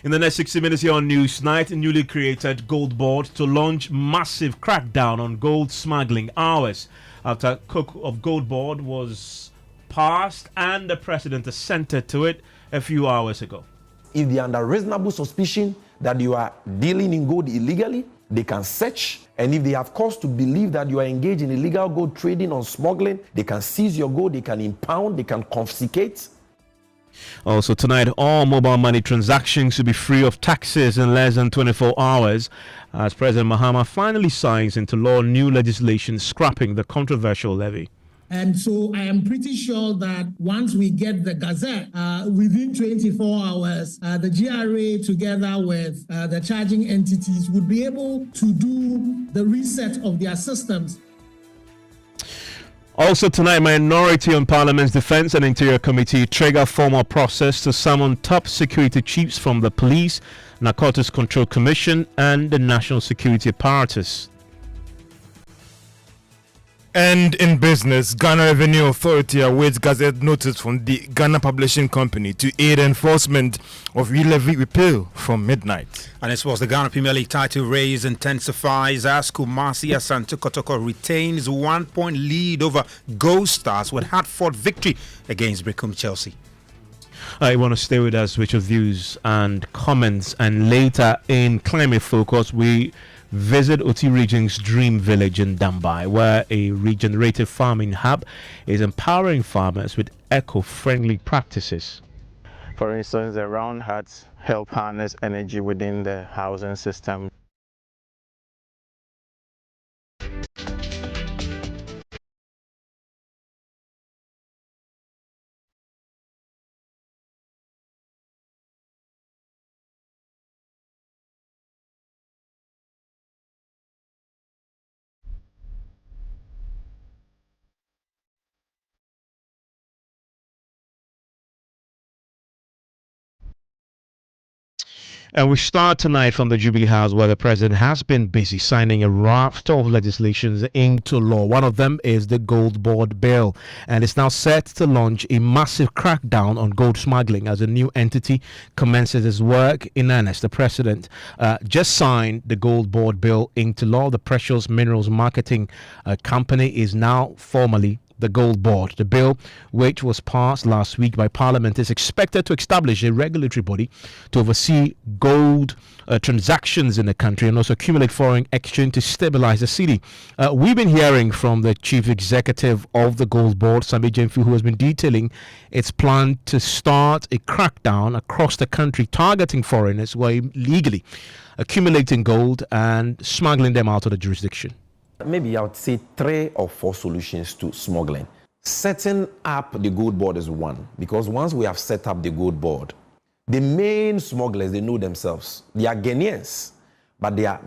In the next 60 minutes here on Newsnight, a newly created Goldbod to launch massive crackdown on gold smuggling hours after cook of Goldbod was passed and the president assented to it a few hours ago. If they are under reasonable suspicion that you are dealing in gold illegally, they can search. And if they have cause to believe that you are engaged in illegal gold trading or smuggling, they can seize your gold, they can impound, they can confiscate. Also tonight, all mobile money transactions will be free of taxes in less than 24 hours as President Mahama finally signs into law new legislation scrapping the controversial levy. And so I am pretty sure that once we get the Gazette, within 24 hours, the GRA together with the charging entities would be able to do the reset of their systems. Also tonight, minority on Parliament's Defence and Interior Committee trigger formal process to summon top security chiefs from the Police, Narcotics Control Commission and the National Security Apparatus. And in business, Ghana Revenue Authority awaits Gazette notice from the Ghana Publishing Company to aid enforcement of re-levy repeal from midnight. And as well as the Ghana Premier League title race intensifies as Kumasi Asante Kotoko retains 1-point lead over Gold Stars with hard-fought victory against Brecum Chelsea. I want to stay with us with your views and comments, and later in Climate Focus we visit Oti Region's Dream Village in Dambai, where a regenerative farming hub is empowering farmers with eco-friendly practices. For instance, the round huts help harness energy within the housing system. And we start tonight from the Jubilee House, where the president has been busy signing a raft of legislations into law. One of them is the Goldbod bill, and it's now set to launch a massive crackdown on gold smuggling as a new entity commences its work in earnest. The president just signed the Goldbod bill into law. The Precious Minerals Marketing Company is now formally the Goldbod. The bill, which was passed last week by Parliament, is expected to establish a regulatory body to oversee gold transactions in the country and also accumulate foreign exchange to stabilize the city. We've been hearing from the chief executive of the Goldbod, Sami Jemfi, who has been detailing its plan to start a crackdown across the country targeting foreigners who are illegally accumulating gold and smuggling them out of the jurisdiction. Maybe I would say 3 or 4 solutions to smuggling. Setting up the Goldbod is one, because once we have set up the Goldbod, the main smugglers, they know themselves. They are Ghanaians, but they are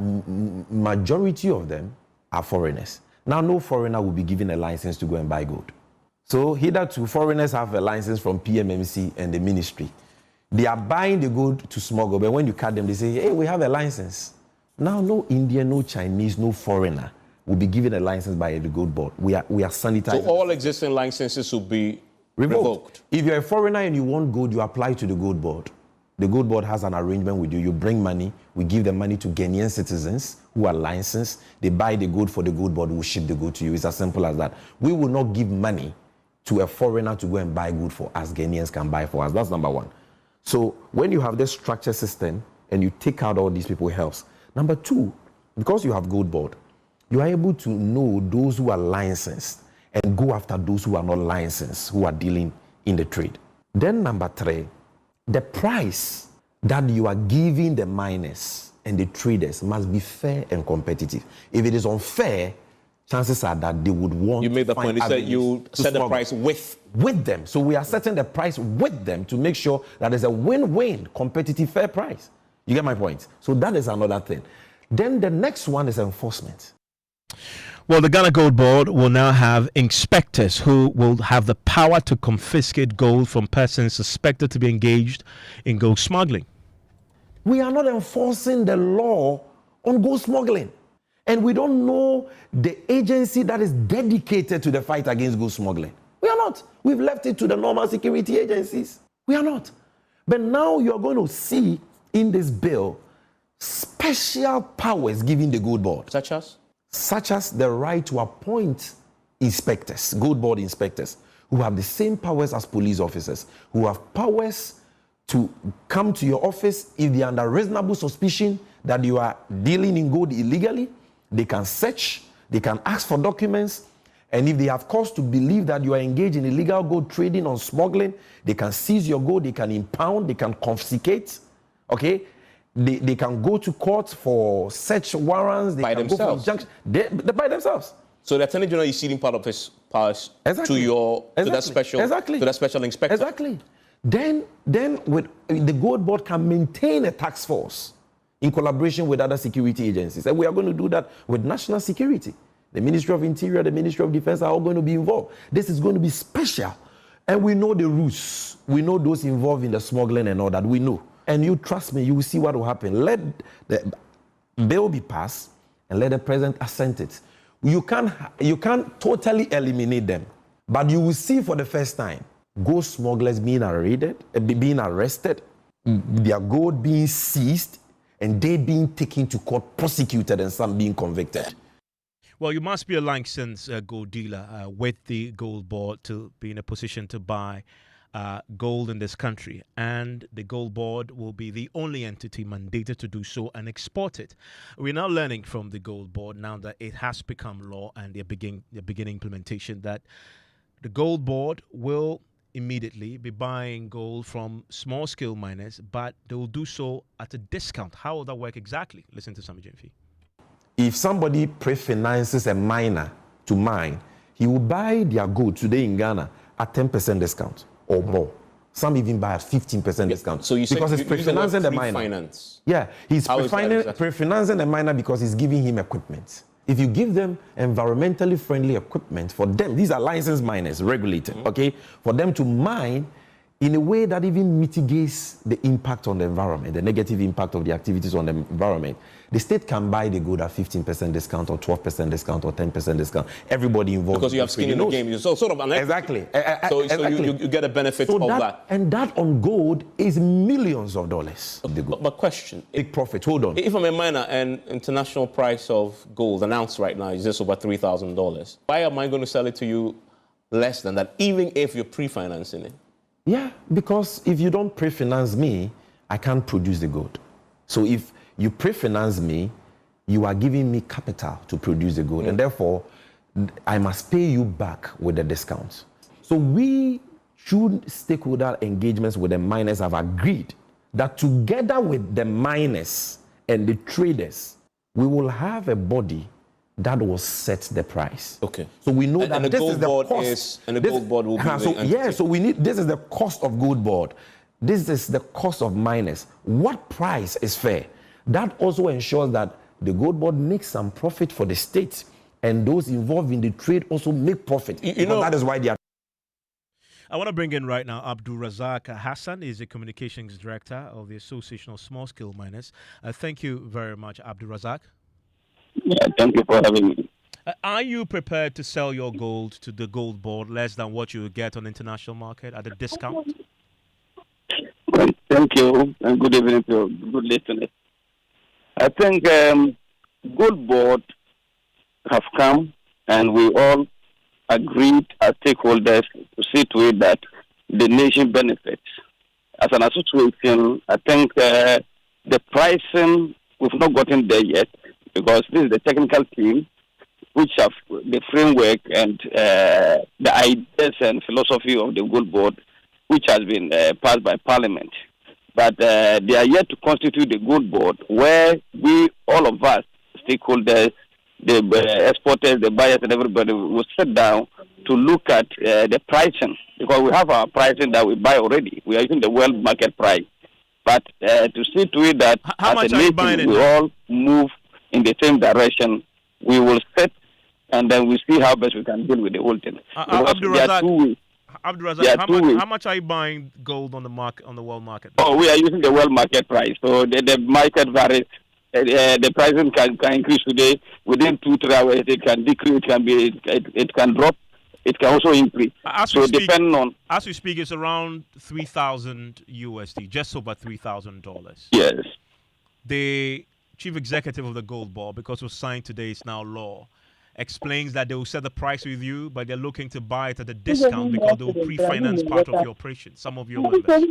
majority of them are foreigners. Now, no foreigner will be given a license to go and buy gold. So hitherto, foreigners have a license from PMMC and the ministry. They are buying the gold to smuggle, but when you cut them, they say, hey, we have a license. Now, no Indian, no Chinese, no foreigner will be given a license by the Goldbod. We are sanitizing. So all existing licenses will be revoked. If you're a foreigner and you want gold, you apply to the Goldbod. The Goldbod has an arrangement with you. You bring money. We give the money to Ghanaian citizens who are licensed. They buy the gold for the Goldbod. We'll ship the gold to you. It's as simple as that. We will not give money to a foreigner to go and buy gold for us. Ghanaians can buy for us. That's number one. So when you have this structure system and you take out all these people, it helps. Number two, because you have Goldbod, you are able to know those who are licensed and go after those who are not licensed, who are dealing in the trade. Then number 3, the price that you are giving the miners and the traders must be fair and competitive. If it is unfair, chances are that they would want. You made the point. You said you set the price with them. So we are setting the price with them to make sure that there's a win-win, competitive, fair price. You get my point? So that is another thing. Then the next one is enforcement. Well, the Ghana Goldbod will now have inspectors who will have the power to confiscate gold from persons suspected to be engaged in gold smuggling. We are not enforcing the law on gold smuggling. And we don't know the agency that is dedicated to the fight against gold smuggling. We are not. We've left it to the normal security agencies. We are not. But now you're going to see in this bill special powers given the Gold Board. Such as the right to appoint inspectors, Gold Board inspectors, who have the same powers as police officers, who have powers to come to your office if they are under reasonable suspicion that you are dealing in gold illegally. They can search, they can ask for documents, and if they have cause to believe that you are engaged in illegal gold trading or smuggling, they can seize your gold, they can impound, they can confiscate, okay? They can go to court for search warrants. They by can themselves. Go for they by themselves. So the Attorney General is ceding part of his powers to that special inspector. Exactly. Then with the Gold Board can maintain a task force in collaboration with other security agencies, and we are going to do that with national security. The Ministry of Interior, the Ministry of Defense are all going to be involved. This is going to be special, and we know the rules. We know those involved in the smuggling and all that. We know. And you trust me, you will see what will happen. Let the bill be passed and let the president assent it. You can't totally eliminate them, but you will see for the first time gold smugglers being arrested, their gold being seized, and they being taken to court, prosecuted, and some being convicted. Well, you must be a licensed gold dealer with the Gold Board to be in a position to buy gold in this country, and the Gold Board will be the only entity mandated to do so and export it. We're now learning from the Gold Board, now that it has become law and they're beginning implementation, that the Gold Board will immediately be buying gold from small-scale miners, but they will do so at a discount. How will that work exactly? Listen to Sami Jemfi. If somebody pre-finances a miner to mine, he will buy their gold today in Ghana at 10% discount. Or more. Some even buy at 15% discount. So you say because it's pre-financing the miner. Finance. Yeah, he's pre-financing the miner because he's giving him equipment. If you give them environmentally friendly equipment for them, these are licensed miners, regulated, okay, for them to mine in a way that even mitigates the impact on the environment, the negative impact of the activities on the environment, the state can buy the gold at 15% discount or 12% discount or 10% discount. Everybody involved. Because you have skin in the game. So sort of an exactly. So you get a benefit of that. And that on gold is millions of dollars. But question. Big profit. Hold on. If I'm a miner and international price of gold, an ounce right now is just over $3,000, why am I going to sell it to you less than that, even if you're pre-financing it? Yeah, because if you don't pre-finance me, I can't produce the gold. So if you pre-finance me, you are giving me capital to produce the gold, and therefore I must pay you back with a discount. So we, through stakeholder engagements with the miners, have agreed that together with the miners and the traders, we will have a body that will set the price. Okay. So we know that and this is the cost. And the Gold Board will be so we need, this is the cost of Gold Board. This is the cost of miners. What price is fair? That also ensures that the Gold Board makes some profit for the state, and those involved in the trade also make profit. You know, that is why they are. I want to bring in right now Abdul Razak Hassan. Is the communications director of the Association of Small Scale Miners. Thank you very much, Abdul Razak. Yeah, thank you for having me. Are you prepared to sell your gold to the Gold Board less than what you would get on the international market at a discount? Well, thank you, and good evening to good listeners. I think Gold Board have come, and we all agreed as stakeholders to see to it that the nation benefits. As an association, I think the pricing, we've not gotten there yet, because this is the technical team which have the framework and the ideas and philosophy of the Gold Board, which has been passed by Parliament. But they are yet to constitute the Gold Board, where we, all of us, stakeholders, the exporters, the buyers, and everybody will sit down to look at the pricing, because we have our pricing that we buy already. We are using the world market price. But to see to it that how much are you buying it? We all move in the same direction, we will set, and then we see how best we can deal with the whole thing. Abdul Razak, how much are you buying gold on the market, on the world market? Oh, we are using the world market price. So the market varies. The pricing can increase today. Within 2-3 hours, it can decrease. It can drop. it can also increase. As So depending on as we speak, it's around 3,000 USD, just over $3,000. yes. The chief executive of the Gold Board, because it was signed today, it's now law, explains that they will set the price with you, but they're looking to buy it at a discount because they will pre-finance part of your operation, some of your members.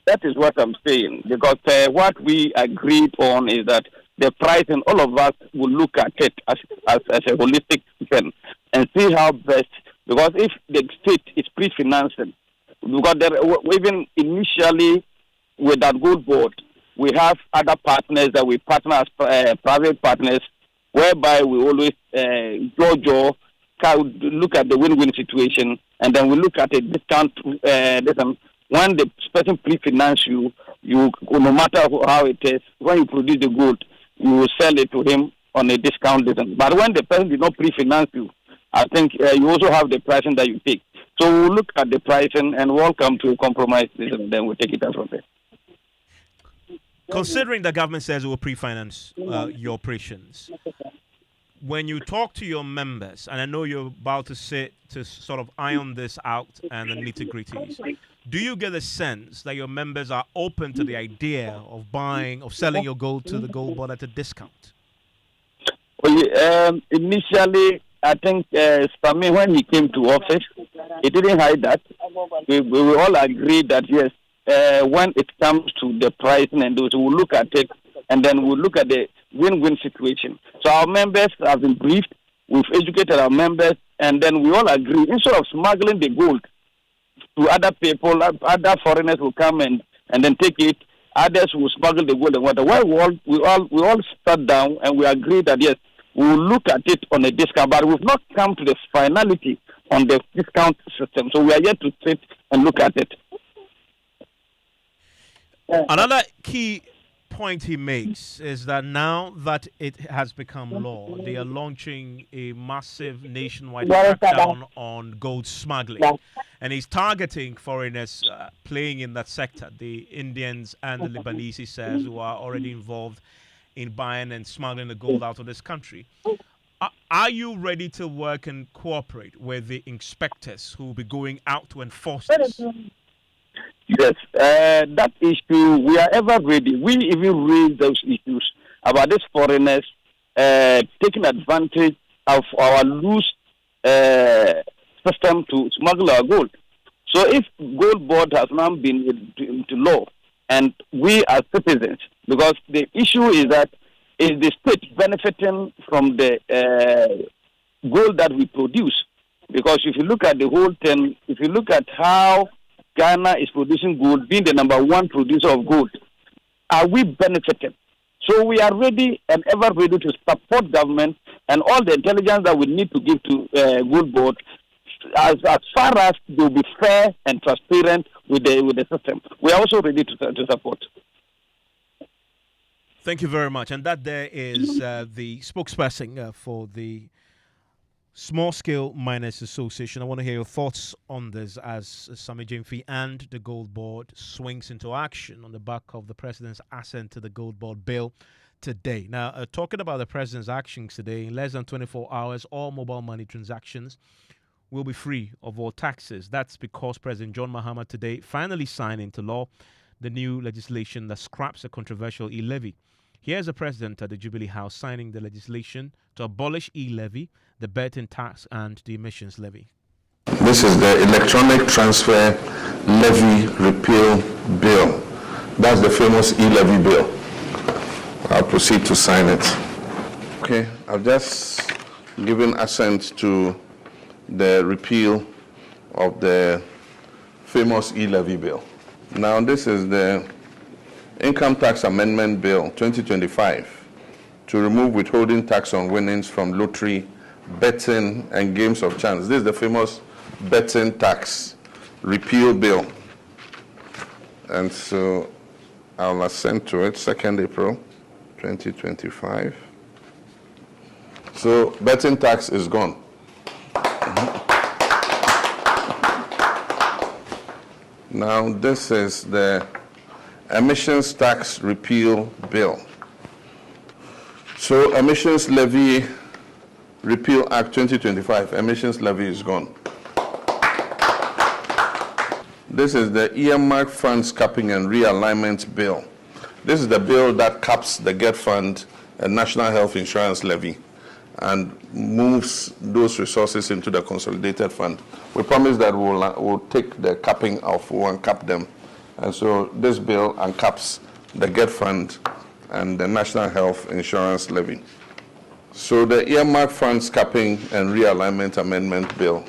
That is what I'm saying, because what we agreed on is that the price, and all of us will look at it as a holistic thing and see how best, because if the state is pre-financing, because even initially with that Gold Board, we have other partners that we partner as private partners, whereby we always look at the win-win situation, and then we look at a discount. When the person pre-finance you, no matter how it is, when you produce the gold, you will sell it to him on a discount. But when the person did not pre-finance you, I think you also have the pricing that you take. So we'll look at the pricing and we'll come to a compromise, and then we'll take it out from there. Considering the government says it will pre-finance your operations, when you talk to your members, and I know you're about to sit to sort of iron this out and the nitty-gritties, do you get a sense that your members are open to the idea of selling your gold to the Gold Board at a discount? Well, initially, I think Sami, when he came to office, he didn't hide that. We all agreed that yes, when it comes to the pricing and those, we'll look at it, and then we'll look at the win-win situation. So our members have been briefed, we've educated our members, and then we all agree, instead of smuggling the gold to other people, other foreigners will come and then take it, others will smuggle the gold and water. Well, we all sat down and we agreed that yes, we will look at it on a discount, but we've not come to the finality on the discount system. So we are yet to sit and look at it. Another key point he makes is that now that it has become law, they are launching a massive nationwide crackdown on gold smuggling. And he's targeting foreigners playing in that sector, the Indians and the Lebanese, he says, who are already involved in buying and smuggling the gold out of this country. Are you ready to work and cooperate with the inspectors who will be going out to enforce this? Yes, that issue, we are ever ready. We even raise those issues about these foreigners taking advantage of our loose system to smuggle our gold. So if Goldbod has now been into law, and we as citizens, because the issue is that is the state benefiting from the gold that we produce? Because if you look at the whole thing, if you look at how Ghana is producing gold, being the number one producer of gold, are we benefiting? So we are ready and ever ready to support government and all the intelligence that we need to give to Goldbod, as far as they will be fair and transparent with the system. We are also ready to support. Thank you very much. And that there is the spokesperson for the Small Scale Miners Association. I want to hear your thoughts on this as Sami Jimfi and the Gold Board swings into action on the back of the president's assent to the Gold Board bill today. Now, talking about the president's actions today, in less than 24 hours, all mobile money transactions will be free of all taxes. That's because President John Mahama today finally signed into law the new legislation that scraps a controversial e-levy. Here's the president at the Jubilee House signing the legislation to abolish e-levy, the betting tax, and the emissions levy. This is the electronic transfer levy repeal bill. That's the famous e-levy bill. I'll proceed to sign it. Okay, I've just given assent to the repeal of the famous e-levy bill. Now this is the Income Tax Amendment Bill 2025 to remove withholding tax on winnings from lottery, betting, and games of chance. This is the famous betting tax repeal bill. And so I'll assent to it, 2nd April 2025. So betting tax is gone. Now this is the emissions tax repeal bill. So emissions levy Repeal Act 2025, emissions levy is gone. This is the earmark funds capping and realignment bill. This is the bill that caps the GET fund and national health insurance levy and moves those resources into the consolidated fund. We promise that we'll take the capping off, we'll uncap them. And so this bill uncaps the GET fund and the national health insurance levy. So the earmark funds capping and realignment amendment bill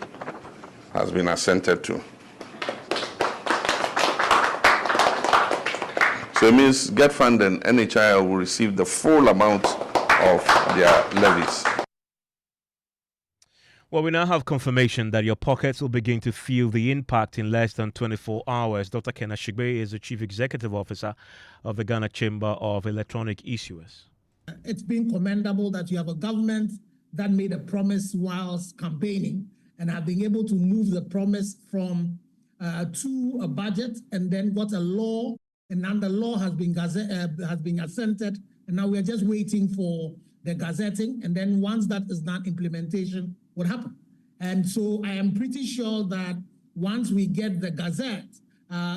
has been assented to. So it means GET fund and NHIL will receive the full amount of their levies. Well, we now have confirmation that your pockets will begin to feel the impact in less than 24 hours. Dr. Ken Ashigbe is the Chief Executive Officer of the Ghana Chamber of Electronic Issuers. It's been commendable that you have a government that made a promise whilst campaigning and have been able to move the promise from to a budget and then got a law, and now the law has been assented, and now we are just waiting for the gazetting, and then once that is done, implementation would happen. And so I am pretty sure that once we get the gazette,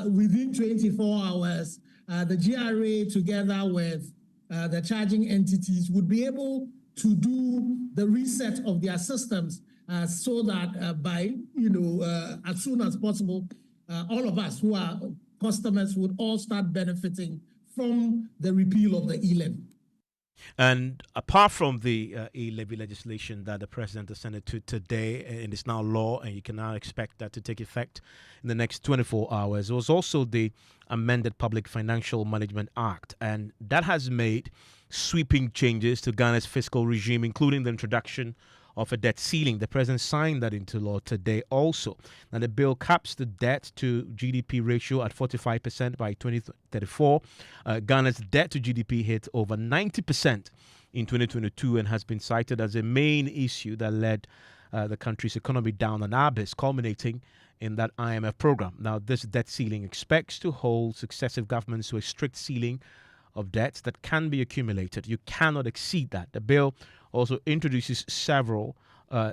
within 24 hours, the GRA together with the charging entities would be able to do the reset of their systems so that by, as soon as possible, all of us who are customers would all start benefiting from the repeal of the e-levy. And apart from the e-levy legislation that the President has sent it to today, and it's now law, and you can now expect that to take effect in the next 24 hours, there was also the amended Public Financial Management Act, and that has made sweeping changes to Ghana's fiscal regime, including the introduction of a debt ceiling. The President signed that into law today also. Now, the bill caps the debt to GDP ratio at 45% by 2034. Ghana's debt to GDP hit over 90% in 2022 and has been cited as a main issue that led the country's economy down an abyss, culminating in that IMF program. Now, this debt ceiling expects to hold successive governments to a strict ceiling of debts that can be accumulated. You cannot exceed that. The bill also introduces several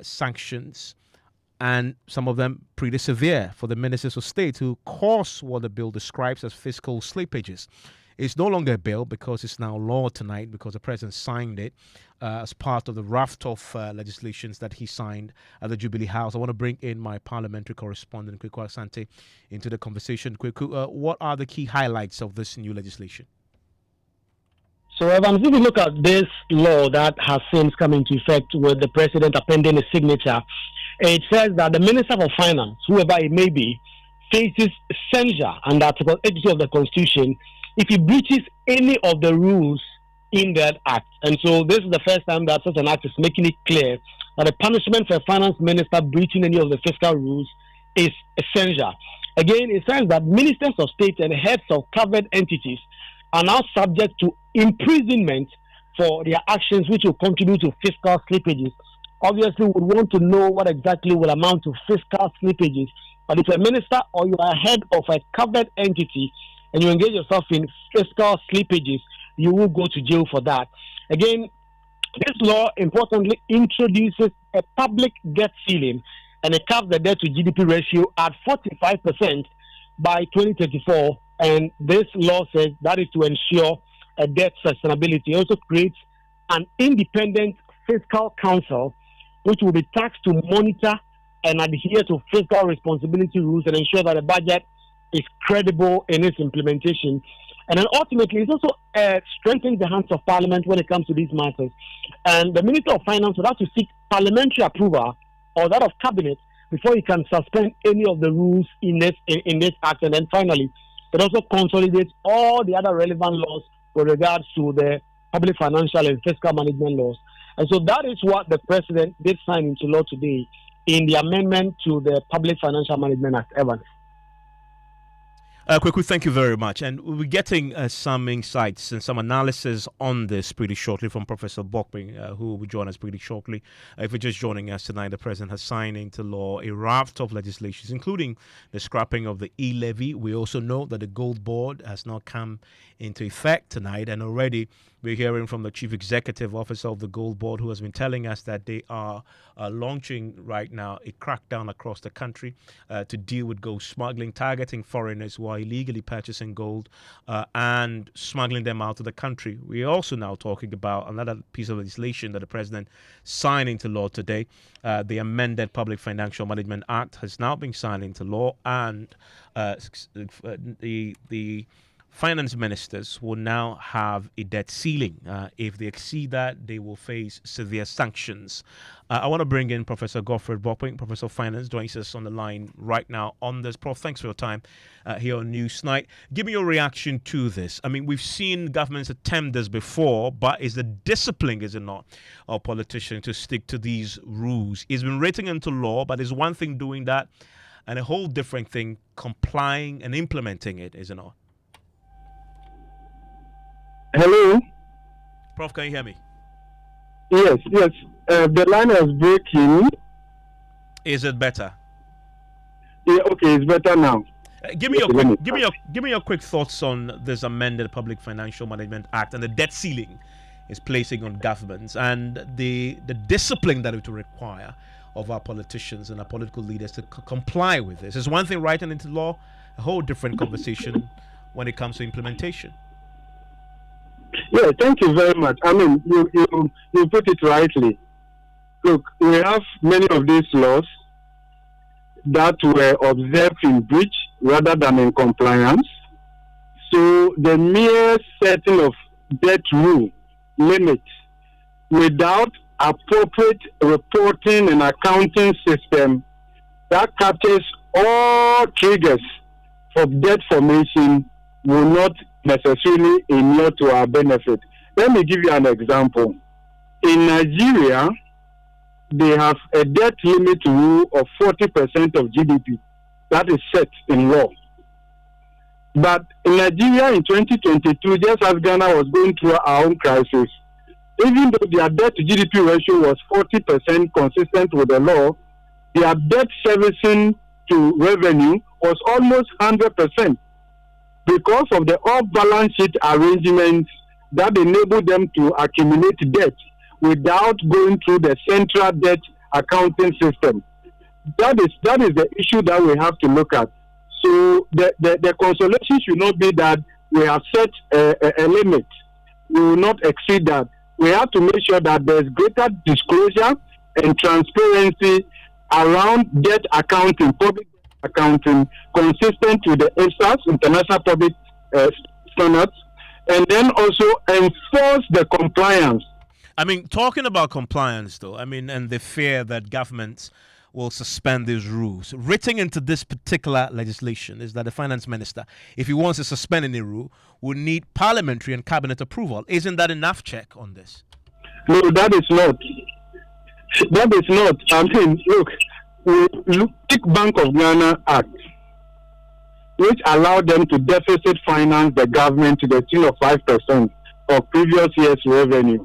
sanctions, and some of them pretty severe, for the ministers of state who cause what the bill describes as fiscal slippages. It's no longer a bill because it's now law tonight, because the President signed it as part of the raft of legislations that he signed at the Jubilee House. I want to bring in my parliamentary correspondent, Kweku Asante, into the conversation. Kweku, what are the key highlights of this new legislation? So, Evans, if you look at this law that has since come into effect with the President appending his signature, it says that the Minister for Finance, whoever it may be, faces censure under Article 82 of the Constitution if he breaches any of the rules in that act. And so this is the first time that such an act is making it clear that the punishment for a finance minister breaching any of the fiscal rules is censure. Again, it says that ministers of state and heads of covered entities are now subject to imprisonment for their actions which will contribute to fiscal slippages. Obviously, we would want to know what exactly will amount to fiscal slippages. But if you're a minister or you are head of a covered entity and you engage yourself in fiscal slippages, you will go to jail for that. Again, this law importantly introduces a public debt ceiling, and it caps the debt to GDP ratio at 45% by 2034. And this law says that is to ensure a debt sustainability. It also creates an independent fiscal council which will be tasked to monitor and adhere to fiscal responsibility rules and ensure that the budget is credible in its implementation. And then ultimately, it also strengthens the hands of Parliament when it comes to these matters. And the Minister of Finance will have to seek parliamentary approval or that of Cabinet before he can suspend any of the rules in this act. And then finally, it also consolidates all the other relevant laws with regards to the public financial and fiscal management laws. And so that is what the President did sign into law today in the amendment to the Public Financial Management Act, Evans. Kweku, thank you very much. And we'll be getting some insights and some analysis on this pretty shortly from Professor Bokping, who will join us pretty shortly. If you're just joining us tonight, the President has signed into law a raft of legislations, including the scrapping of the e-levy. We also know that the Goldbod has now come into effect tonight, and already we're hearing from the Chief Executive Officer of the Goldbod, who has been telling us that they are launching right now a crackdown across the country to deal with gold smuggling, targeting foreigners who are illegally purchasing gold and smuggling them out of the country. We're also now talking about another piece of legislation that the President signed into law today. The amended Public Financial Management Act has now been signed into law, and the finance ministers will now have a debt ceiling. If they exceed that, they will face severe sanctions. I want to bring in Professor Godfred Bokping, Professor of Finance, joins us on the line right now on this. Prof, thanks for your time here on Newsnight. Give me your reaction to this. I mean, we've seen governments attempt this before, but is the discipline, is it not, of politicians to stick to these rules? It's been written into law, but there's one thing doing that and a whole different thing complying and implementing it, is it not? Hello? Prof, can you hear me? Yes. The line is breaking. Is it better? Yeah, okay, it's better now. Give me your quick thoughts on this amended Public Financial Management Act and the debt ceiling it's placing on governments and the discipline that it will require of our politicians and our political leaders to comply with this. It's one thing writing into law, a whole different conversation when it comes to implementation. Yeah, thank you very much. I mean, you put it rightly. Look, we have many of these laws that were observed in breach rather than in compliance. So the mere setting of debt rule limits without appropriate reporting and accounting system that captures all triggers of debt formation will not necessarily inure to our benefit. Let me give you an example. In Nigeria, they have a debt limit rule of 40% of GDP. That is set in law. But in Nigeria in 2022, just as Ghana was going through our own crisis, even though their debt to GDP ratio was 40% consistent with the law, their debt servicing to revenue was almost 100%. Because of the off-balance sheet arrangements that enable them to accumulate debt without going through the central debt accounting system. That is the issue that we have to look at. So the consolation should not be that we have set a limit. We will not exceed that. We have to make sure that there's greater disclosure and transparency around debt accounting, public accounting, consistent with the ESAS, International Public Standards, and then also enforce the compliance. I mean, talking about compliance, though, I mean, and the fear that governments will suspend these rules. Written into this particular legislation is that the finance minister, if he wants to suspend any rule, will need parliamentary and cabinet approval. Isn't that enough check on this? No, that is not. That is not. I mean, look, take Bank of Ghana Act, which allowed them to deficit finance the government to the tune of 5% of previous year's revenue.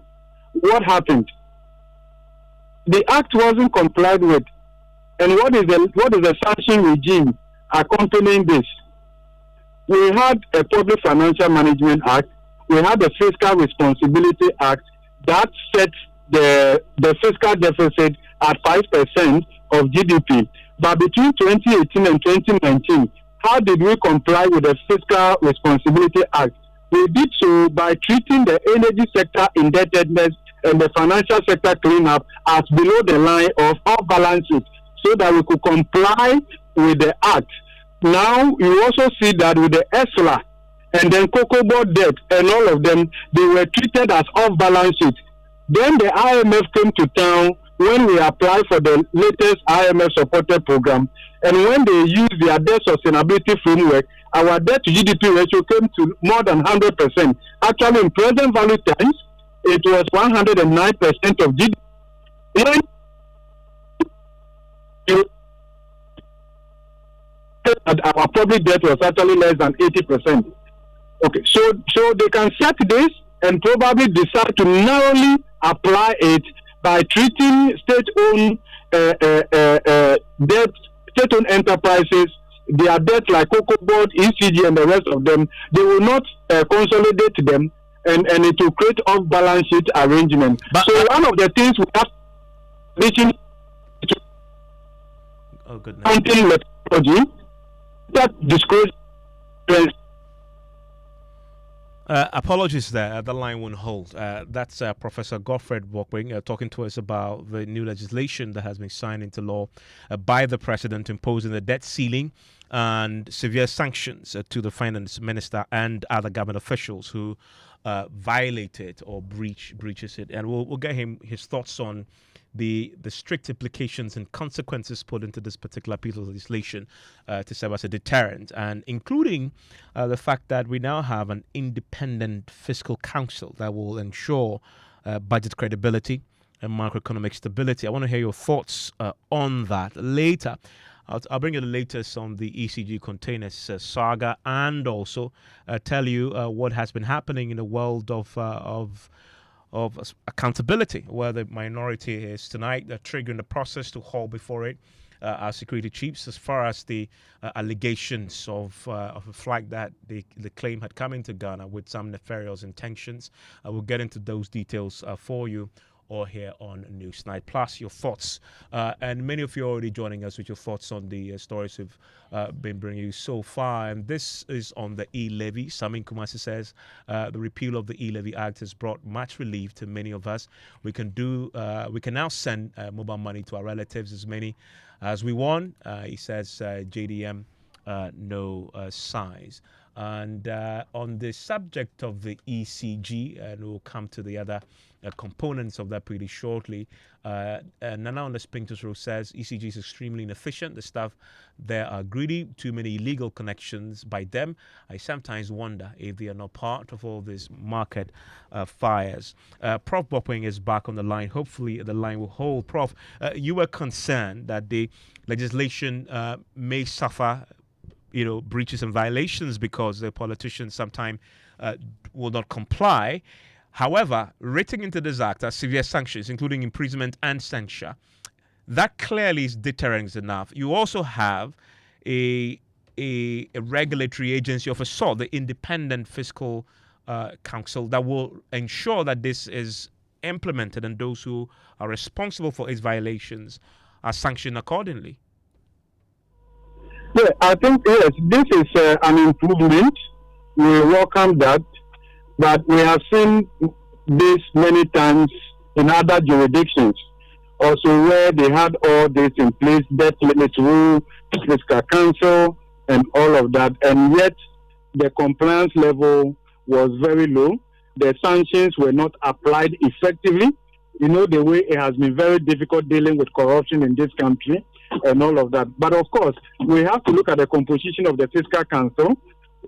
What happened? The act wasn't complied with. And what is the sanction regime accompanying this? We had a Public Financial Management Act. We had the Fiscal Responsibility Act that set the fiscal deficit at 5% of GDP. But between 2018 and 2019, how did we comply with the Fiscal Responsibility Act? We did so by treating the energy sector indebtedness and the financial sector cleanup as below the line of off-balance sheet, so that we could comply with the act. Now, you also see that with the ESLA and then Goldbod debt and all of them, they were treated as off-balance sheet. Then the IMF came to town when we applied for the latest IMF-supported program, and when they used their debt sustainability framework, our debt to GDP ratio came to more than 100%. Actually, in present value terms, it was 109% of GDP. that our public debt was actually less than 80%. Okay, so they can set this and probably decide to narrowly apply it by treating state-owned debt, state-owned enterprises, their debt like Goldbod, ECG, and the rest of them. They will not consolidate them, and it will create off-balance sheet arrangement. So one of the things we have reaching accounting methodology that disclose. Apologies there, the line won't hold. That's Professor Godfrey Bokwing talking to us about the new legislation that has been signed into law by the president, imposing the debt ceiling and severe sanctions to the finance minister and other government officials who violate it or breaches it. And we'll get his thoughts on the strict implications and consequences put into this particular piece of legislation to serve as a deterrent, and including the fact that we now have an independent fiscal council that will ensure budget credibility and macroeconomic stability. I want to hear your thoughts on that later. I'll bring you the latest on the ECG containers saga, and also tell you what has been happening in the world of accountability, where the minority is tonight triggering the process to haul before it our security chiefs as far as the allegations of a flag that the claim had come into Ghana with some nefarious intentions. We'll get into those details for you or here on Newsnight. Plus your thoughts. And many of you are already joining us with your thoughts on the stories we've been bringing you so far. And this is on the e-levy. Samin Kumasi says the repeal of the e-levy act has brought much relief to many of us. We can now send mobile money to our relatives, as many as we want. He says JDM no size. And on the subject of the ECG, and we'll come to the other components of that pretty shortly. Nana on the Spintus Road says ECG is extremely inefficient. The staff there are greedy, too many illegal connections by them. I sometimes wonder if they are not part of all these market fires. Prof. Bokwing is back on the line. Hopefully the line will hold. Prof, you were concerned that the legislation may suffer breaches and violations because the politicians sometimes will not comply. However, written into this act are severe sanctions, including imprisonment and censure. That clearly is deterrent enough. You also have a regulatory agency of a sort, the Independent Fiscal Council, that will ensure that this is implemented and those who are responsible for its violations are sanctioned accordingly. Yeah, I think, yes, this is an improvement. We welcome that. But we have seen this many times in other jurisdictions, also where they had all this in place, debt limit rule, fiscal council, and all of that. And yet the compliance level was very low. The sanctions were not applied effectively. You know, the way it has been very difficult dealing with corruption in this country and all of that. But of course, we have to look at the composition of the fiscal council.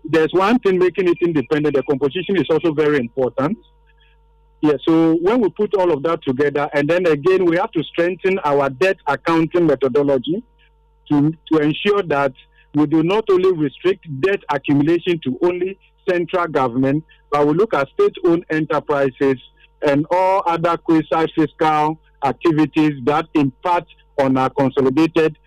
There's one thing making it independent. The composition is also very important. Yeah, so when we put all of that together, and then again, we have to strengthen our debt accounting methodology to ensure that we do not only restrict debt accumulation to only central government, but we look at state-owned enterprises and all other quasi-fiscal activities that impact on our consolidated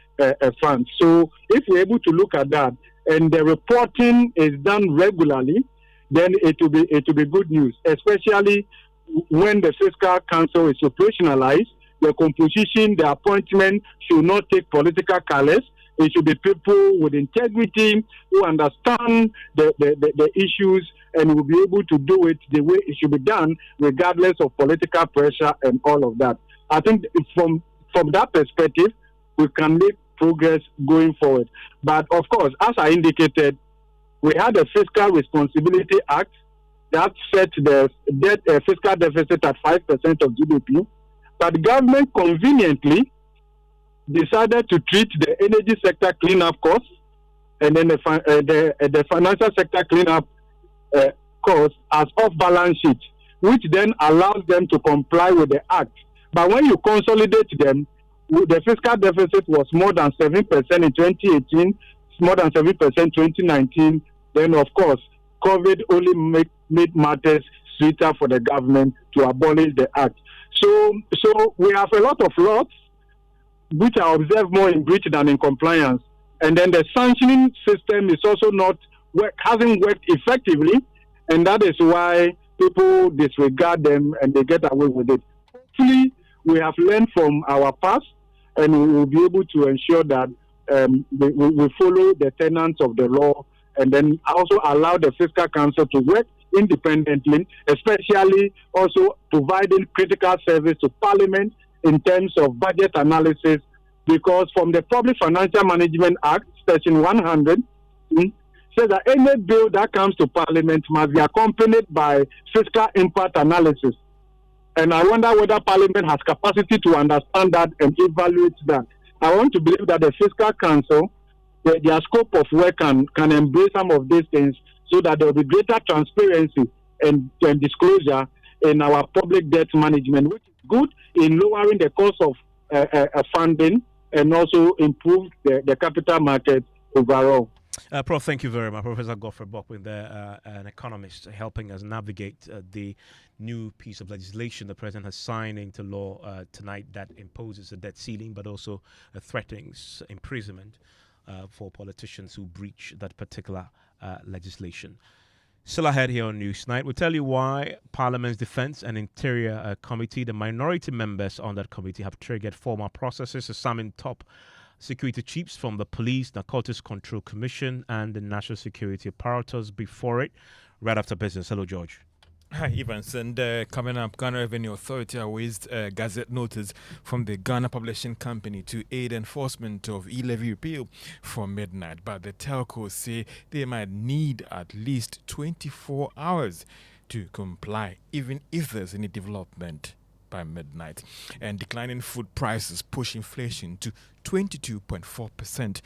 funds. So if we're able to look at that, and the reporting is done regularly, then it will be good news, especially when the fiscal council is operationalized. The composition, the appointment should not take political colors. It should be people with integrity who understand the issues and will be able to do it the way it should be done, regardless of political pressure and all of that. I think from that perspective, we can make progress going forward. But of course, as I indicated, we had a Fiscal Responsibility Act that set the fiscal deficit at 5% of GDP, but the government conveniently decided to treat the energy sector cleanup costs and then the financial sector cleanup costs as off-balance sheet, which then allows them to comply with the act. But when you consolidate them, the fiscal deficit was more than 7% in 2018, more than 7% 2019. Then, of course, COVID only made matters sweeter for the government to abolish the act. So we have a lot of laws which are observed more in breach than in compliance. And then the sanctioning system is also hasn't worked effectively, and that is why people disregard them and they get away with it. Hopefully, we have learned from our past, and we will be able to ensure that we follow the tenets of the law, and then also allow the Fiscal Council to work independently, especially also providing critical service to Parliament in terms of budget analysis, because from the Public Financial Management Act, Section 100, says that any bill that comes to Parliament must be accompanied by fiscal impact analysis. And I wonder whether Parliament has capacity to understand that and evaluate that. I want to believe that the Fiscal Council, their scope of work can embrace some of these things so that there will be greater transparency and disclosure in our public debt management, which is good in lowering the cost of funding and also improve the capital market overall. Prof, thank you very much. Professor Godfrey Bokwin there, an economist helping us navigate the new piece of legislation the President has signed into law tonight that imposes a debt ceiling but also threatens imprisonment for politicians who breach that particular legislation. Still ahead here on Newsnight, we'll tell you why Parliament's Defence and Interior Committee, the minority members on that committee, have triggered formal processes to summon top security chiefs from the Police, Narcotics Control Commission and the National Security Apparatus before it. Right after business. Hello, George. Hi, Evans. And coming up, Ghana Revenue Authority raised a gazette notice from the Ghana Publishing Company to aid enforcement of e-levy repeal from midnight. But the telcos say they might need at least 24 hours to comply, even if there's any development by midnight. And declining food prices push inflation to 22.4%,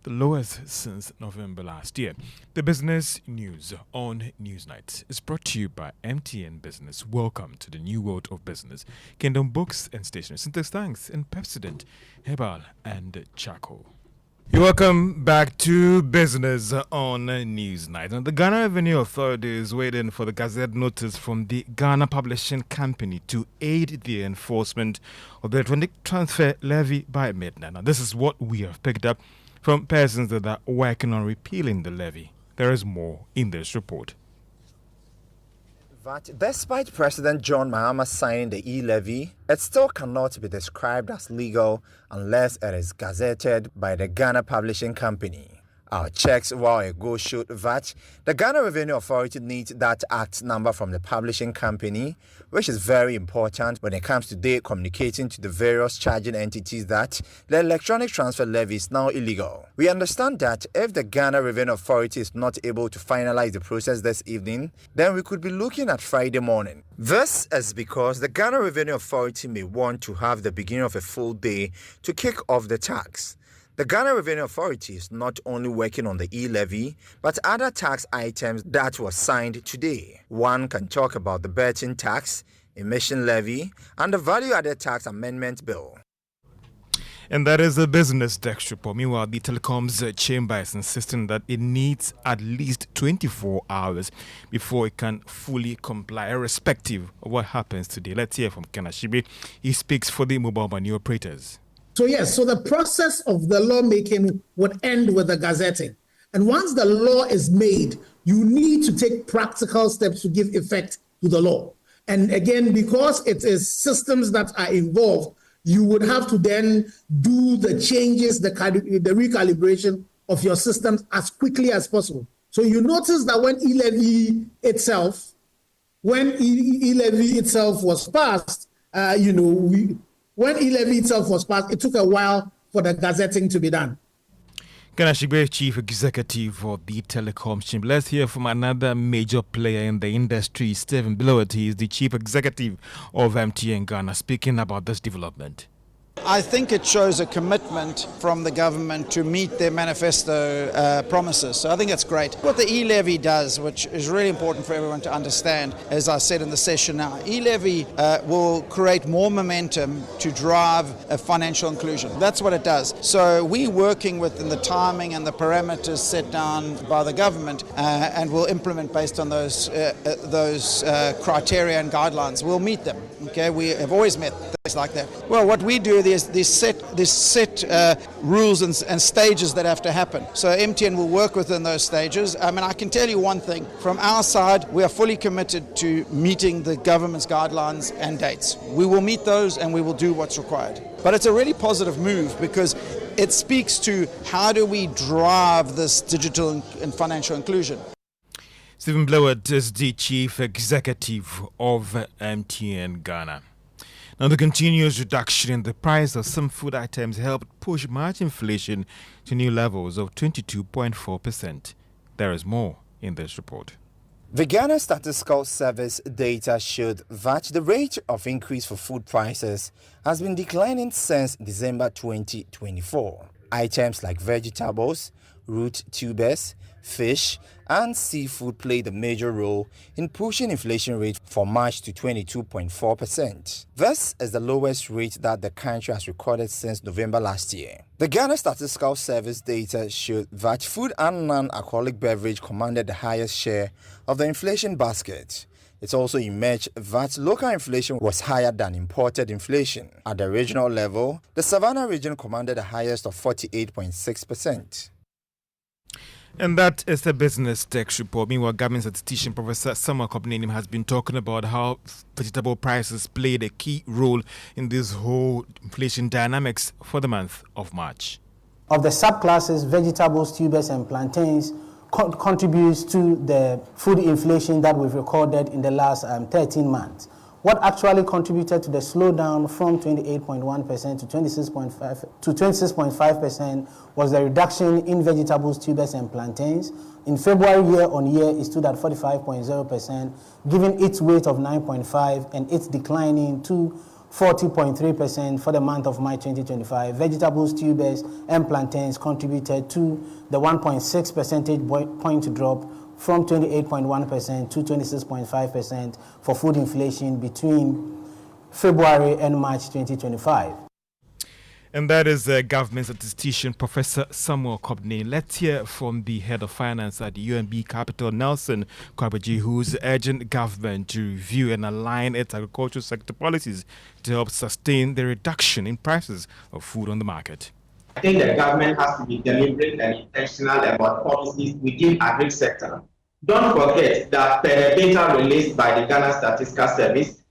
the lowest since November last year. The business news on Newsnight is brought to you by MTN Business. Welcome to the new world of business. Kingdom Books and Stationery, Syntax Thanks and Pepsodent, Herbal and Charcoal. You're welcome back to business on Newsnight. And the Ghana Revenue Authority is waiting for the gazette notice from the Ghana Publishing Company to aid the enforcement of the electronic transfer levy by midnight. Now, this is what we have picked up from persons that are working on repealing the levy. There is more in this report. That despite President John Mahama signing the e-levy, it still cannot be described as legal unless it is gazetted by the Ghana Publishing Company. Our checks a while ago showed that the Ghana Revenue Authority needs that Act number from the publishing company, which is very important when it comes to they communicating to the various charging entities that the electronic transfer levy is now illegal. We understand that if the Ghana Revenue Authority is not able to finalize the process this evening, then we could be looking at Friday morning. This is because the Ghana Revenue Authority may want to have the beginning of a full day to kick off the tax. The Ghana Revenue Authority is not only working on the e-levy, but other tax items that were signed today. One can talk about the betting tax, emission levy, and the value-added tax amendment bill. And that is the business desk report. Meanwhile, the telecoms chamber is insisting that it needs at least 24 hours before it can fully comply, irrespective of what happens today. Let's hear from Kanashibe. He speaks for the mobile money operators. So yes, so the process of the lawmaking would end with the gazetting. And once the law is made, you need to take practical steps to give effect to the law. And again, because it is systems that are involved, you would have to then do the changes, the recalibration of your systems as quickly as possible. So you notice that when e-levy itself was passed, when e-levy itself was passed, it took a while for the gazetting to be done. Kanashibe, Chief Executive of the Telecom Chamber. Let's hear from another major player in the industry, Stephen Blowett. He is the Chief Executive of MTN Ghana, speaking about this development. I think it shows a commitment from the government to meet their manifesto promises. So I think it's great. What the e-levy does, which is really important for everyone to understand, as I said in the session now, e-levy will create more momentum to drive financial inclusion. That's what it does. So we're working within the timing and the parameters set down by the government, and we'll implement based on those criteria and guidelines. We'll meet them. Okay, we have always met things like that. Well, what we do is there's set rules and stages that have to happen. So MTN will work within those stages. I mean, I can tell you one thing. From our side, we are fully committed to meeting the government's guidelines and dates. We will meet those and we will do what's required. But it's a really positive move because it speaks to how do we drive this digital and financial inclusion. Stephen Blowett is the Chief Executive of MTN Ghana. Now, the continuous reduction in the price of some food items helped push March inflation to new levels of 22.4%. There is more in this report. The Ghana Statistical Service data showed that the rate of increase for food prices has been declining since December 2024. Items like vegetables, root tubers, fish, and seafood played a major role in pushing inflation rate for March to 22.4%. This is the lowest rate that the country has recorded since November last year. The Ghana Statistical Service data showed that food and non-alcoholic beverage commanded the highest share of the inflation basket. It also emerged that local inflation was higher than imported inflation. At the regional level, the Savannah region commanded the highest of 48.6%. And that is the Business Tech Report. Meanwhile, government statistician Professor Samuel Kobnenim has been talking about how vegetable prices played a key role in this whole inflation dynamics for the month of March. Of the subclasses, vegetables, tubers, and plantains contributes to the food inflation that we've recorded in the last 13 months. What actually contributed to the slowdown from 28.1% to 26.5% was the reduction in vegetables, tubers, and plantains. In February, year-on-year, it stood at 45.0%, giving its weight of 9.5%, and it's declining to 40.3% for the month of March 2025. Vegetables, tubers, and plantains contributed to the 1.6 percentage point drop from 28.1% to 26.5% for food inflation between February and March 2025. And that is government statistician Professor Samuel Kobnenim. Let's hear from the head of finance at UNB Capital, Nelson Kwagbaji, who's urging government to review and align its agricultural sector policies to help sustain the reduction in prices of food on the market. I think the government has to be deliberate and intentional about policies within agri sector. Don't forget that per the data released by the Ghana Statistical Service,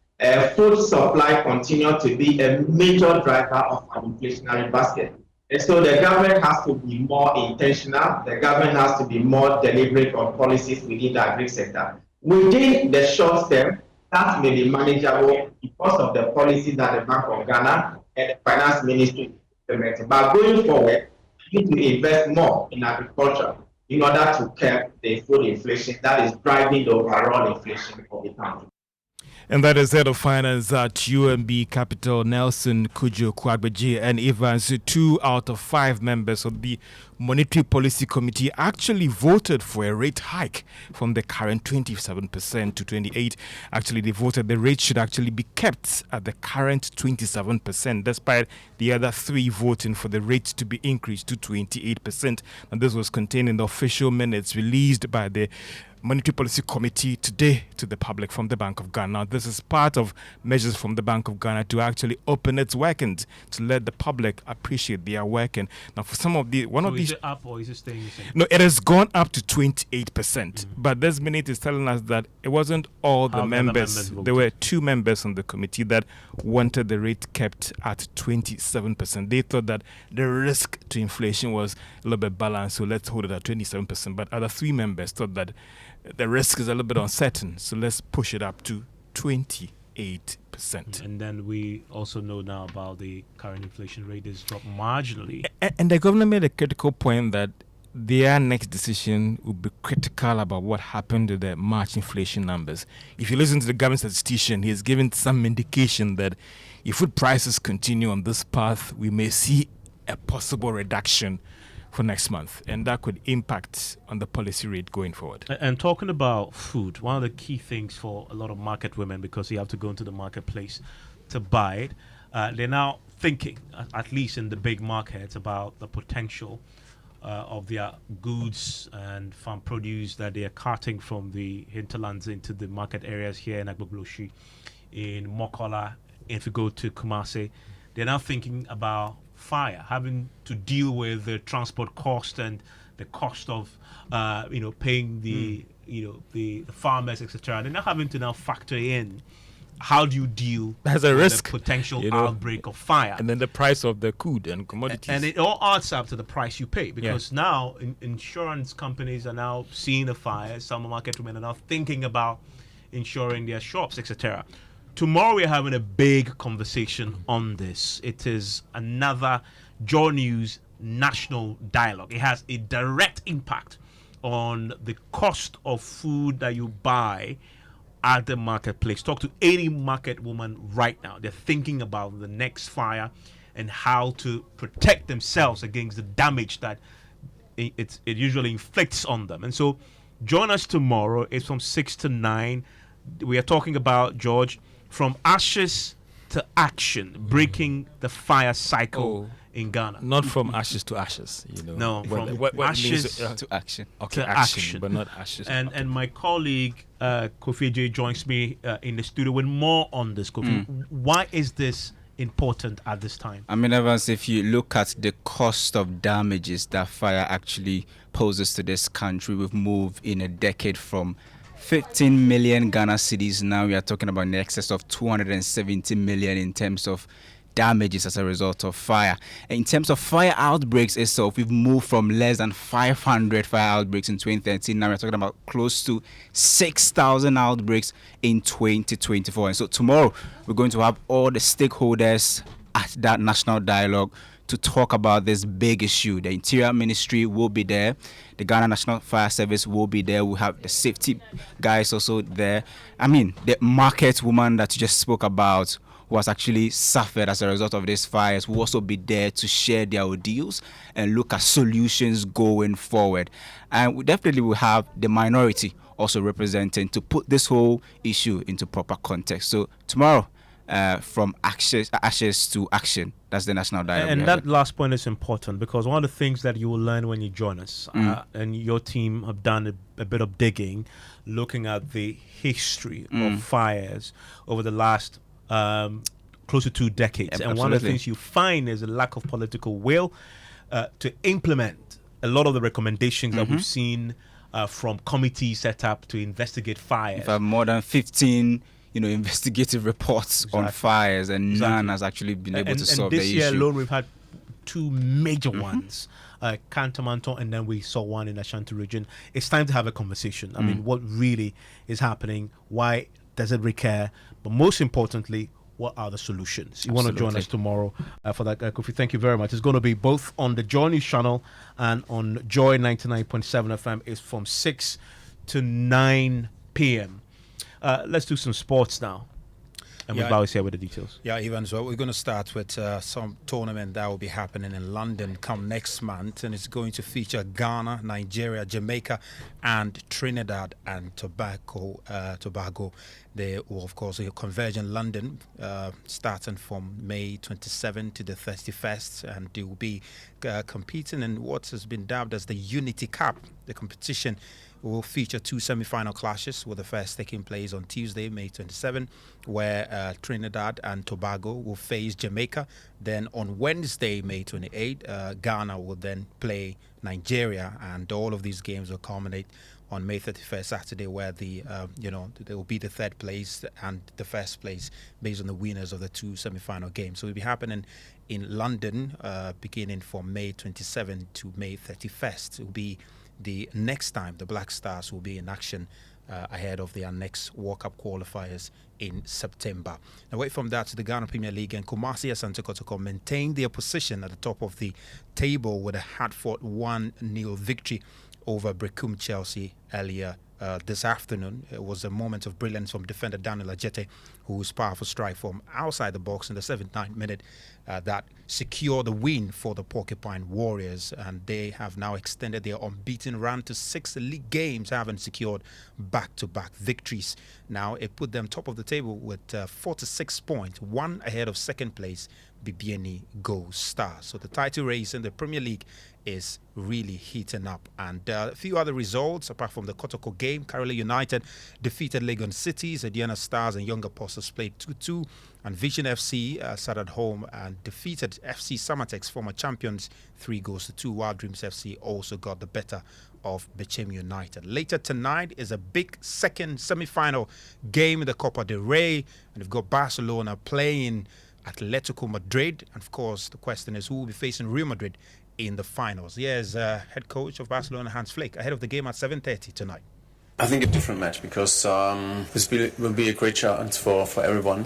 food supply continues to be a major driver of an inflationary basket. And so the government has to be more intentional. The government has to be more deliberate on policies within the agri sector. Within the short term, that may be manageable because of the policy that the Bank of Ghana and the Finance Ministry implemented. But going forward, we need to invest more in agriculture in order to curb the food inflation that is driving the overall inflation of the country. And that is head of finance at UNB Capital, Nelson Kwagbaji, and Evans. 2 out of 5 members of the Monetary Policy Committee actually voted for a rate hike from the current 27% to 28%. Actually, they voted the rate should actually be kept at the current 27%, despite the other 3 voting for the rate to be increased to 28%. And this was contained in the official minutes released by the Monetary Policy Committee today to the public from the Bank of Ghana. Now, this is part of measures from the Bank of Ghana to actually open its workings to let the public appreciate their working. Now, for some of the Is it up or is it staying the same? No, it has gone up to 28%. But this minute is telling us that it wasn't all the members. There were 2 members on the committee that wanted the rate kept at 27%. They thought that the risk to inflation was a little bit balanced, so let's hold it at 27%. But other 3 members thought that the risk is a little bit uncertain, so let's push it up to 28%. And then we also know now about the current inflation rate is dropped marginally. And the government made a critical point that their next decision will be critical about what happened to the March inflation numbers. If you listen to the government statistician, he has given some indication that if food prices continue on this path, we may see a possible reduction for next month, and that could impact on the policy rate going forward. And talking about food, one of the key things for a lot of market women, because you have to go into the marketplace to buy it, they're now thinking, at least in the big markets, about the potential of their goods and farm produce that they are carting from the hinterlands into the market areas here in Agbogloshi, in Mokola. If you go to Kumasi, they're now thinking about fire, having to deal with the transport cost and the cost of paying the farmers, etc. They're now having to factor in how do you deal with a risk, the potential outbreak of fire, and then the price of the food and commodities, and it all adds up to the price you pay, because now insurance companies are now seeing the fires. Some market women are now thinking about insuring their shops, etc. Tomorrow we're having a big conversation on this. It is another Joy News national dialogue. It has a direct impact on the cost of food that you buy at the marketplace. Talk to any market woman right now. They're thinking about the next fire and how to protect themselves against the damage that it usually inflicts on them. And so join us tomorrow. It's from 6 to 9. We are talking about, George, from ashes to action, breaking the fire cycle in Ghana. Not from ashes to ashes, No, from what ashes to action. Okay, to action, but not ashes. And my colleague Kofi J joins me in the studio with more on this. Kofi, why is this important at this time? I mean, Evans, if you look at the cost of damages that fire actually poses to this country, we've moved in a decade from 15 million Ghana cedis. Now we are talking about in excess of 270 million in terms of damages as a result of fire. In terms of fire outbreaks itself, we've moved from less than 500 fire outbreaks in 2013. Now we're talking about close to 6,000 outbreaks in 2024. And so tomorrow we're going to have all the stakeholders at that national dialogue to talk about this big issue. The Interior Ministry will be there. The Ghana National Fire Service will be there. We'll have the safety guys also there. I mean, the market woman that you just spoke about, who has actually suffered as a result of these fires, will also be there to share their ordeals and look at solutions going forward. And we definitely will have the minority also representing to put this whole issue into proper context. So tomorrow, from ashes to action. That's the national dialogue. And that last point is important, because one of the things that you will learn when you join us, and your team have done a bit of digging, looking at the history of fires over the last close to 2 decades. And one of the things you find is a lack of political will to implement a lot of the recommendations that we've seen from committees set up to investigate fires. We have more than 15 investigative reports on fires, and none has actually been able to solve the issue. And this year alone, we've had 2 major ones, Kantamanto, and then we saw one in Ashanti region. It's time to have a conversation. I mean, what really is happening? Why does it recur? But most importantly, what are the solutions? You want to join us tomorrow for that, Kofi. Thank you very much. It's going to be both on the Joy News channel and on Joy 99.7 FM. It's from 6 to 9 p.m. Let's do some sports now. And we'll always here with the details. Yeah, Evans, well, we're going to start with some tournament that will be happening in London come next month, and it's going to feature Ghana, Nigeria, Jamaica, and Trinidad and Tobago. They will, of course, converge in London starting from May 27 to the 31st, and they will be competing in what has been dubbed as the Unity Cup. The competition will feature 2 semi-final clashes, with the first taking place on Tuesday, May 27, where Trinidad and Tobago will face Jamaica. Then on Wednesday, May 28, Ghana will then play Nigeria, and all of these games will culminate on May 31st, Saturday, where there will be the 3rd place and the 1st place based on the winners of the 2 semi-final games. So it will be happening in London beginning from May 27 to May 31st. It will be the next time the Black Stars will be in action ahead of their next World Cup qualifiers in September. Now, away from that, to the Ghana Premier League, and Kumasi Asante Kotoko maintained their position at the top of the table with a hard-fought 1-0 victory over Brecum Chelsea earlier this afternoon. It was a moment of brilliance from defender Daniel Ajete, whose powerful strike from outside the box in the 79th minute that secured the win for the Porcupine Warriors, and they have now extended their unbeaten run to 6 league games, having secured back-to-back victories. Now it put them top of the table with 46 points, one ahead of second place BBNE Gold Star. So the title race in the Premier League is really heating up. And a few other results apart from the Kotoko game. Karela United defeated Legon Cities, Adiana Stars and Young Apostles played 2-2, and Vision FC sat at home and defeated FC Samatex, former champions, 3-2, while Dreams FC also got the better of Bechem United. Later tonight is a big second semi-final game in the Copa del Rey, and we've got Barcelona playing Atletico Madrid, and of course the question is who will be facing Real Madrid in the finals. Here's head coach of Barcelona, Hans Flick, ahead of the game at 7:30 tonight. I think a different match because this will be a great chance for everyone.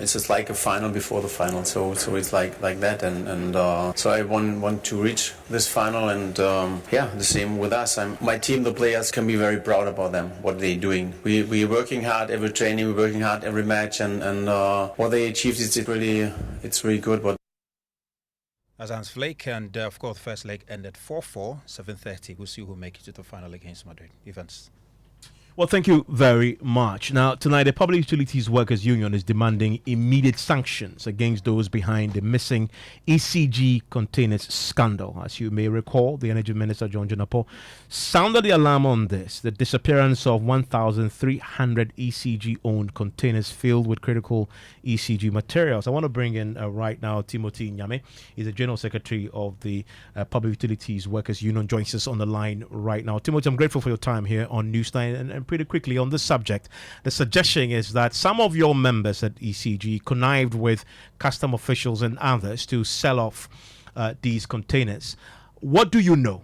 It's just like a final before the final, so it's like that, and so I want to reach this final, and the same with us. My team, the players, can be very proud about them, what they're doing. We're working hard every training, we're working hard every match, and what they achieved it's really good. But as Hans Flake, and of course the first leg ended 4-4, 7:30. We'll see who make it to the final against Madrid. Evans. Well, thank you very much. Now, tonight, the Public Utilities Workers Union is demanding immediate sanctions against those behind the missing ECG containers scandal. As you may recall, the Energy Minister, John Jonapo, sounded the alarm on this, the disappearance of 1,300 ECG-owned containers filled with critical ECG materials. I want to bring in right now Timothy Nyame. He's the General Secretary of the Public Utilities Workers Union, joins us on the line right now. Timothy, I'm grateful for your time here on Newsline, and pretty quickly on this subject, the suggestion is that some of your members at ECG connived with custom officials and others to sell off these containers. What do you know?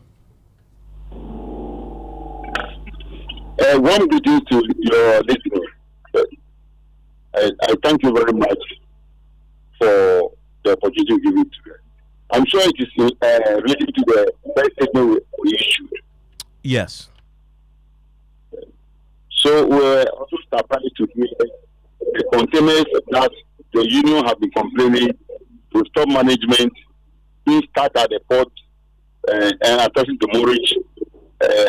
One greeting to your listeners. I thank you very much for the opportunity you give it to me. I'm sure it is related to the first statement we issued. Yes. So we're also surprised to hear the containers that the union have been complaining to stop management being started at the port and attaching to Morich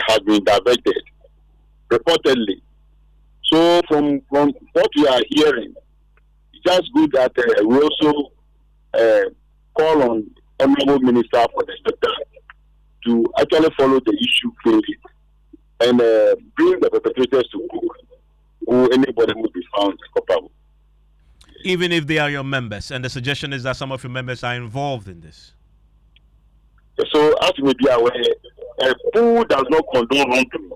has been diverted reportedly. So from what we are hearing, it's just good that we also call on Honorable Minister for the sector to actually follow the issue clearly and bring the perpetrators to book, or anybody who be found culpable. Even if they are your members, and the suggestion is that some of your members are involved in this. So, as you may be aware, who does not condone wrongdoing?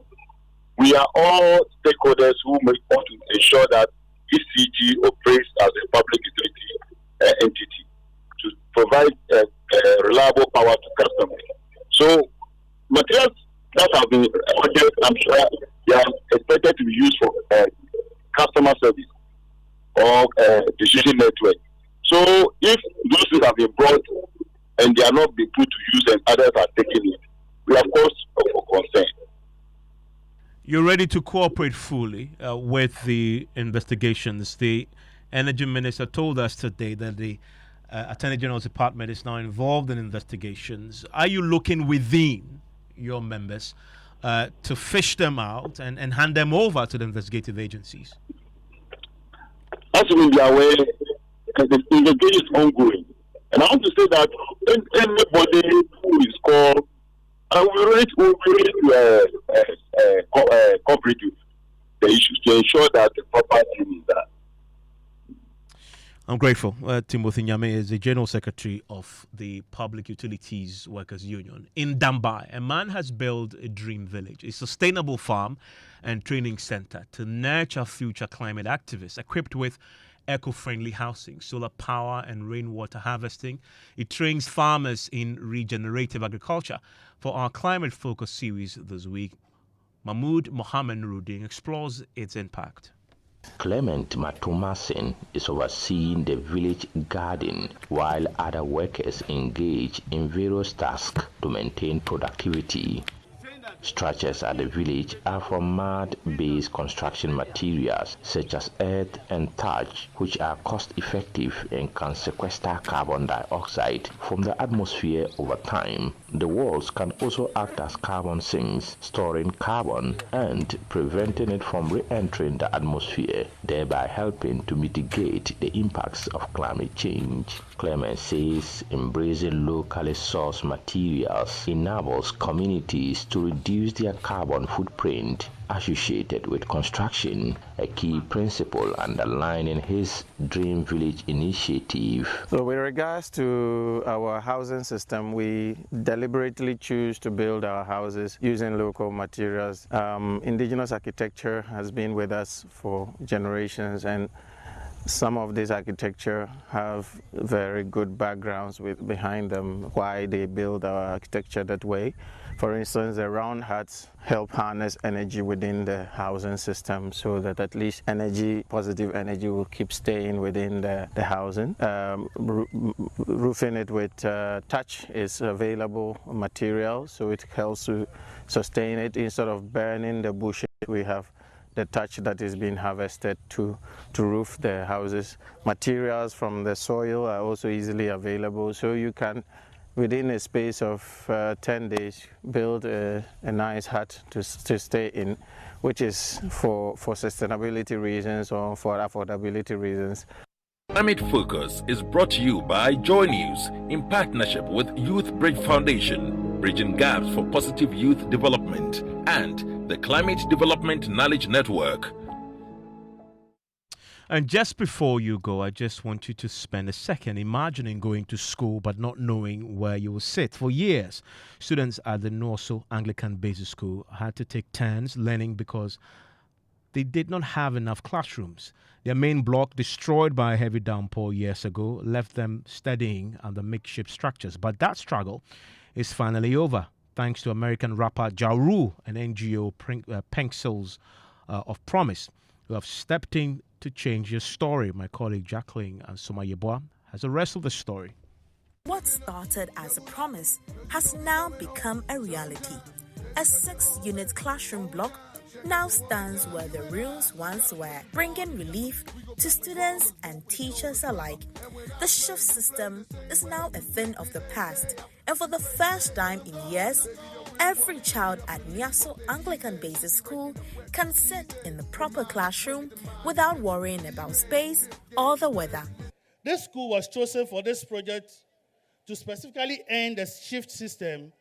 We are all stakeholders who may want to ensure that ECG operates as a public utility entity to provide reliable power to customers. So, materials that have been ordered, I'm sure they are expected to be used for customer service or decision network. So if those things have been brought and they are not being put to use and others are taking it, we are of course of concern. You're ready to cooperate fully with the investigations. The Energy Minister told us today that the Attorney General's Department is now involved in investigations. Are you looking within your members to fish them out and hand them over to the investigative agencies? As you will be aware, the investigation is ongoing. And I want to say that anybody who is called, we're ready to cooperate with the issues to ensure that the proper thing is done. I'm grateful. Timothy Nyame is the General Secretary of the Public Utilities Workers Union. In Dambai, a man has built a dream village, a sustainable farm and training center to nurture future climate activists, equipped with eco-friendly housing, solar power and rainwater harvesting. It trains farmers in regenerative agriculture. For our climate-focused series this week, Mahmoud Mohammed Nuruddin explores its impact. Clement Matumasin is overseeing the village garden while other workers engage in various tasks to maintain productivity. Structures at the village are from mud-based construction materials such as earth and thatch, which are cost-effective and can sequester carbon dioxide from the atmosphere over time. The walls can also act as carbon sinks, storing carbon and preventing it from re-entering the atmosphere, thereby helping to mitigate the impacts of climate change. Clement says embracing locally sourced materials enables communities to reduce their carbon footprint associated with construction, a key principle underlining his Dream Village initiative. So with regards to our housing system, we deliberately choose to build our houses using local materials. Indigenous architecture has been with us for generations, and some of this architecture have very good backgrounds behind them, why they build our architecture that way. For instance, the round huts help harness energy within the housing system so that at least positive energy will keep staying within the housing. Roofing it with thatch is available material, so it helps to sustain it instead of burning the bushes. We have the thatch that is being harvested to roof the houses. Materials from the soil are also easily available, so you can, within a space of 10 days, build a nice hut to stay in, which is for sustainability reasons or for affordability reasons. Climate Focus is brought to you by Joy News in partnership with Youth Bridge Foundation, bridging gaps for positive youth development, and the Climate Development Knowledge Network. And just before you go, I just want you to spend a second imagining going to school but not knowing where you will sit. For years, students at the Norso Anglican Basic School had to take turns learning because they did not have enough classrooms. Their main block, destroyed by a heavy downpour years ago, left them studying under makeshift structures. But that struggle is finally over, thanks to American rapper Ja Rule and NGO Pencils of Promise, who have stepped in to change your story. My colleague Jacqueline and Soma Yeboah has the rest of the story. What started as a promise has now become a reality. A 6-unit classroom block now stands where the rooms once were, bringing relief to students and teachers alike. The shift system is now a thing of the past, and for the first time in years, every child at Nyaso Anglican Basic School can sit in the proper classroom without worrying about space or the weather. This school was chosen for this project to specifically end the shift system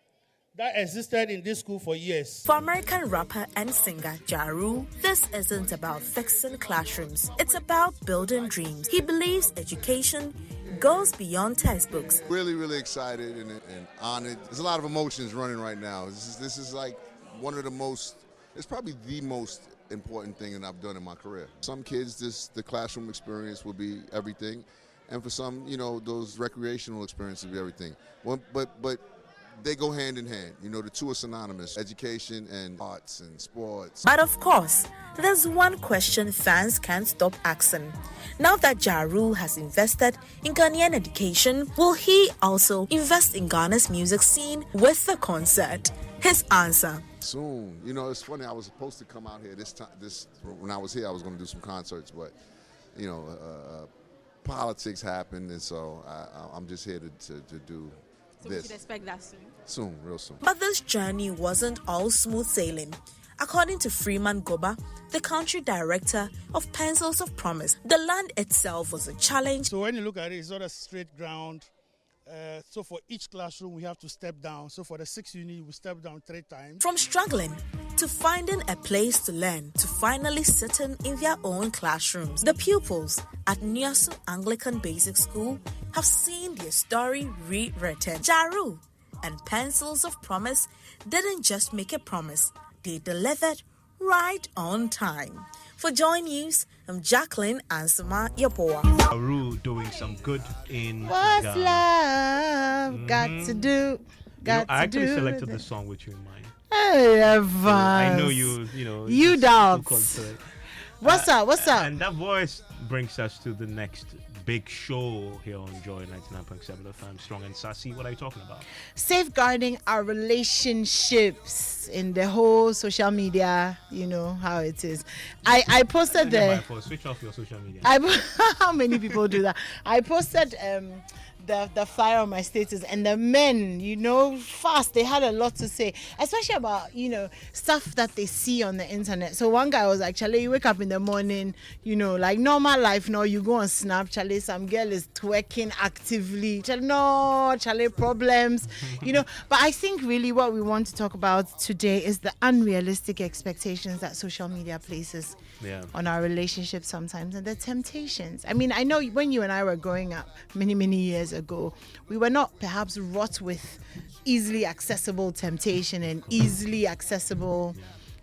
that existed in this school for years. For American rapper and singer Ja Rule, this isn't about fixing classrooms. It's about building dreams. He believes education goes beyond textbooks. Really excited and honored. There's a lot of emotions running right now. This is like one of the most, it's probably the most important thing that I've done in my career. Some kids, the classroom experience will be everything. And for some, those recreational experiences will be everything. But they go hand in hand. The two are synonymous, education and arts and sports. But of course, there's one question fans can't stop asking. Now that Ja Rule has invested in Ghanaian education, will he also invest in Ghana's music scene with the concert? His answer: soon. It's funny, I was supposed to come out here when I was here, I was going to do some concerts, but, politics happened, and so I'm just here to do So we should expect that soon? Soon, real soon. But this journey wasn't all smooth sailing. According to Freeman Goba, the country director of Pencils of Promise, the land itself was a challenge. So when you look at it, it's not a straight ground. So for each classroom, we have to step down. So for the 6 unit, we step down 3 times. From struggling to finding a place to learn to finally sitting in their own classrooms, the pupils at Nyaso Anglican Basic School have seen their story rewritten. Ja Rule and Pencils of Promise didn't just make a promise, they delivered right on time. For Joy News, I'm Jacqueline Ansama Yeboah. Ja Rule doing some good in What's Ghana. love got to do? I actually selected the song with you in mind. Hey, Evans. I know you You dance. What's up? And that voice brings us to the next big show here on Joy 99.7 FM. Strong and Sassy. What are you talking about? Safeguarding our relationships in the whole social media, you know how it is. I posted Switch off your social media. How many people do that? I posted the flyer on my status, and the men, you know, fast, they had a lot to say, especially about, you know, stuff that they see on the internet. So one guy was like, Charlie, you wake up in the morning, you know, like normal life, no, you go on Snap, Charlie, some girl is twerking actively, Charlie, no, Charlie, problems, you know. But I think really what we want to talk about today is the unrealistic expectations that social media places on our relationships sometimes, and the temptations. I mean, I know when you and I were growing up many years ago, we were not perhaps wrought with easily accessible temptation and easily accessible,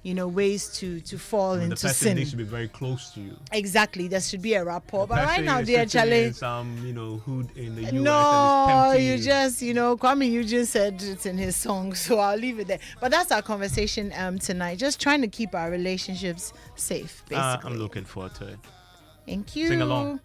you know, ways to fall into the person sin. needs to be very close to you. Exactly, there should be a rapport. But right now, is dear sitting Charlie, in some, you know, hood in the US no, and is you tempting just, you know, Kwame Eugene said it in his song, so I'll leave it there. But that's our conversation tonight. Just trying to keep our relationships safe, basically. I'm looking forward to it. Thank you. Sing along.